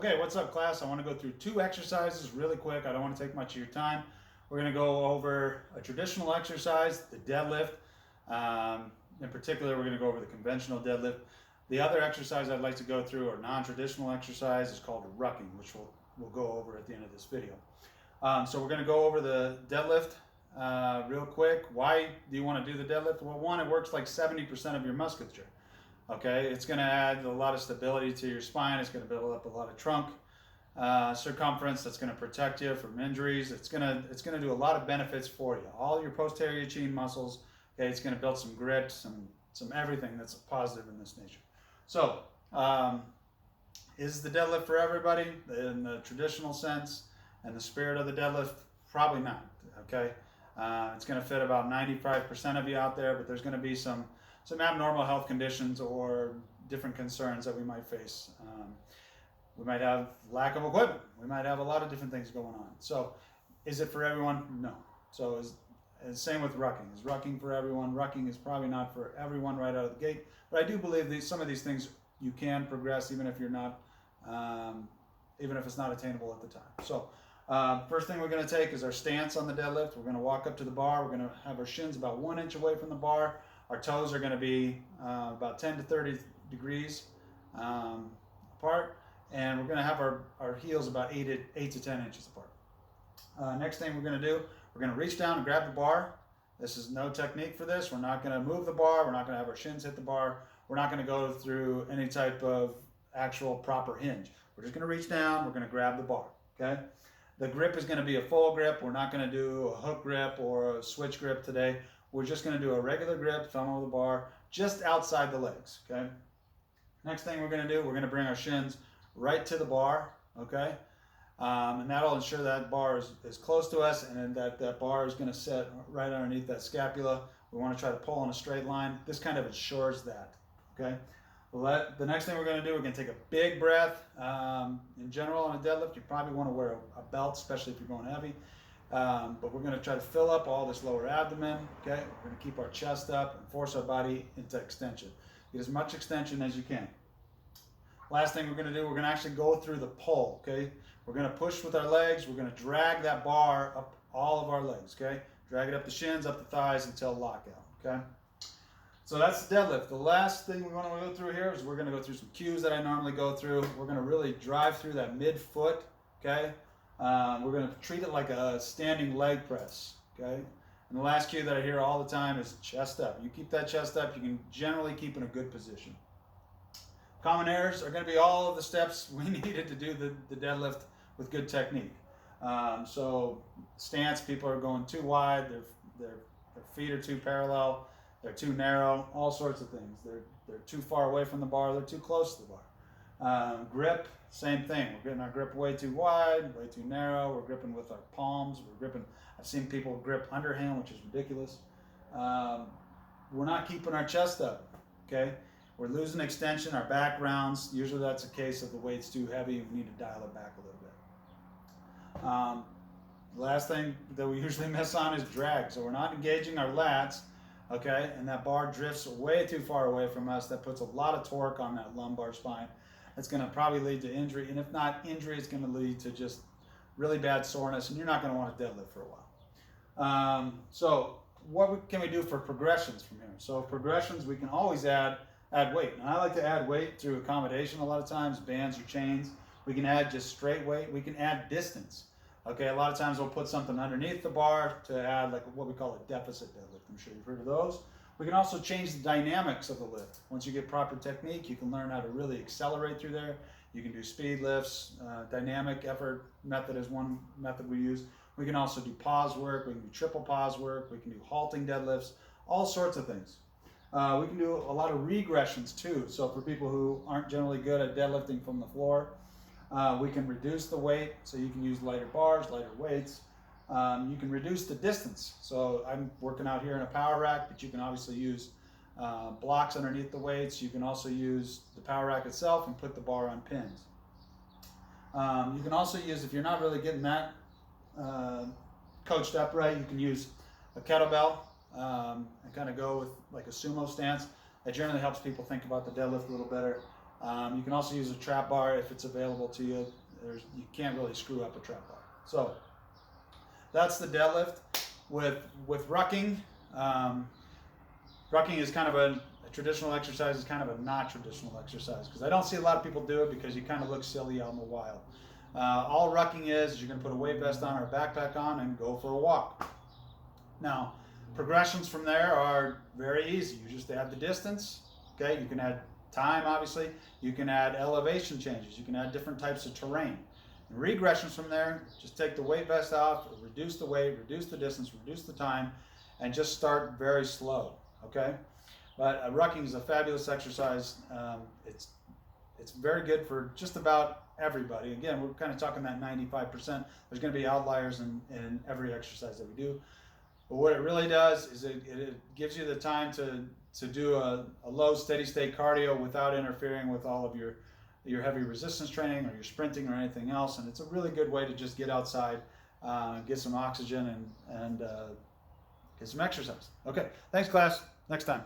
Okay, what's up, class? I want to go through two exercises really quick. I don't want to take much of your time. We're going to go over a traditional exercise, the deadlift. In particular, we're going to go over the conventional deadlift. The other exercise I'd like to go through, or non-traditional exercise, is called rucking, which we'll go over at the end of this video. So we're going to go over the deadlift real quick. Why do you want to do the deadlift? Well, one, it works like 70% of your musculature. Okay, it's going to add a lot of stability to your spine. It's going to build up a lot of trunk circumference. That's going to protect you from injuries. It's going to do a lot of benefits for you. All your posterior chain muscles. Okay, it's going to build some grit, some everything that's positive in this nature. So, is the deadlift for everybody in the traditional sense and the spirit of the deadlift? Probably not. Okay, it's going to fit about 95% of you out there, but there's going to be some abnormal health conditions or different concerns that we might face. We might have lack of equipment. We might have a lot of different things going on. So is it for everyone? No. So same with rucking. Is rucking for everyone? Rucking is probably not for everyone right out of the gate. But I do believe some of these things you can progress even if you're not, even if it's not attainable at the time. So first thing we're going to take is our stance on the deadlift. We're going to walk up to the bar. We're going to have our shins about 1 inch away from the bar. Our toes are going to be about 10 to 30 degrees apart, and we're going to have our heels about 8 to 10 inches apart. Next thing we're going to do, we're going to reach down and grab the bar. This is no technique for this. We're not going to move the bar. We're not going to have our shins hit the bar. We're not going to go through any type of actual proper hinge. We're just going to reach down. We're going to grab the bar. Okay. The grip is going to be a full grip. We're not going to do a hook grip or a switch grip today. We're just going to do a regular grip, thumb over the bar, just outside the legs, okay? Next thing we're going to do, we're going to bring our shins right to the bar, okay? And that'll ensure that bar is close to us and that bar is going to sit right underneath that scapula. We want to try to pull in a straight line. This kind of ensures that, okay? The next thing we're going to do, we're going to take a big breath. In general, on a deadlift, you probably want to wear a belt, especially if you're going heavy. But we're going to try to fill up all this lower abdomen, okay? We're going to keep our chest up and force our body into extension. Get as much extension as you can. Last thing we're going to do, we're going to actually go through the pull, okay? We're going to push with our legs. We're going to drag that bar up all of our legs, okay? Drag it up the shins, up the thighs until lockout, okay? So that's the deadlift. The last thing we want to go through here is we're going to go through some cues that I normally go through. We're going to really drive through that midfoot, okay? We're going to treat it like a standing leg press, okay? And the last cue that I hear all the time is chest up. You keep that chest up, you can generally keep in a good position. Common errors are going to be all of the steps we needed to do the deadlift with good technique. So stance, people are going too wide, their feet are too parallel, they're too narrow, all sorts of things. They're too far away from the bar, they're too close to the bar. Grip, same thing. We're getting our grip way too wide, way too narrow. We're gripping with our palms. I've seen people grip underhand, which is ridiculous. We're not keeping our chest up, okay? We're losing extension, our back rounds. Usually that's a case of the weight's too heavy. We need to dial it back a little bit. The last thing that we usually miss on is drag. So we're not engaging our lats, okay? And that bar drifts way too far away from us. That puts a lot of torque on that lumbar spine. It's going to probably lead to injury, and if not injury, it's going to lead to just really bad soreness, and you're not going to want to deadlift for a while. So what can we do for progressions from here? So progressions, we can always add weight. And I like to add weight through accommodation a lot of times, bands or chains. We can add just straight weight. We can add distance. Okay, a lot of times we'll put something underneath the bar to add like what we call a deficit deadlift. I'm sure you've heard of those. We can also change the dynamics of the lift. Once you get proper technique, you can learn how to really accelerate through there. You can do speed lifts. Dynamic effort method is one method we use. We can also do pause work. We can do triple pause work. We can do halting deadlifts, all sorts of things. We can do a lot of regressions too. So for people who aren't generally good at deadlifting from the floor, we can reduce the weight. So you can use lighter bars, lighter weights. You can reduce the distance. So I'm working out here in a power rack, but you can obviously use blocks underneath the weights. You can also use the power rack itself and put the bar on pins. You can also use, if you're not really getting that coached up right, you can use a kettlebell and kind of go with like a sumo stance. That generally helps people think about the deadlift a little better. You can also use a trap bar if it's available to you. You can't really screw up a trap bar. So that's the deadlift. With rucking, rucking is kind of a traditional exercise, is kind of a not traditional exercise, because I don't see a lot of people do it because you kind of look silly out in the wild. All rucking is you're going to put a weight vest on or a backpack on and go for a walk. Now, progressions from there are very easy. You just add the distance. Okay, you can add time, obviously. You can add elevation changes. You can add different types of terrain. And regressions from there, just take the weight vest off, reduce the weight, reduce the distance, reduce the time, and just start very slow. Okay, but rucking is a fabulous exercise. It's very good for just about everybody. Again, we're kind of talking that 95%. There's going to be outliers in every exercise that we do. But what it really does is it gives you the time to do a low steady state cardio without interfering with all of your heavy resistance training or your sprinting or anything else. And it's a really good way to just get outside, get some oxygen and get some exercise. Okay, thanks class. Next time.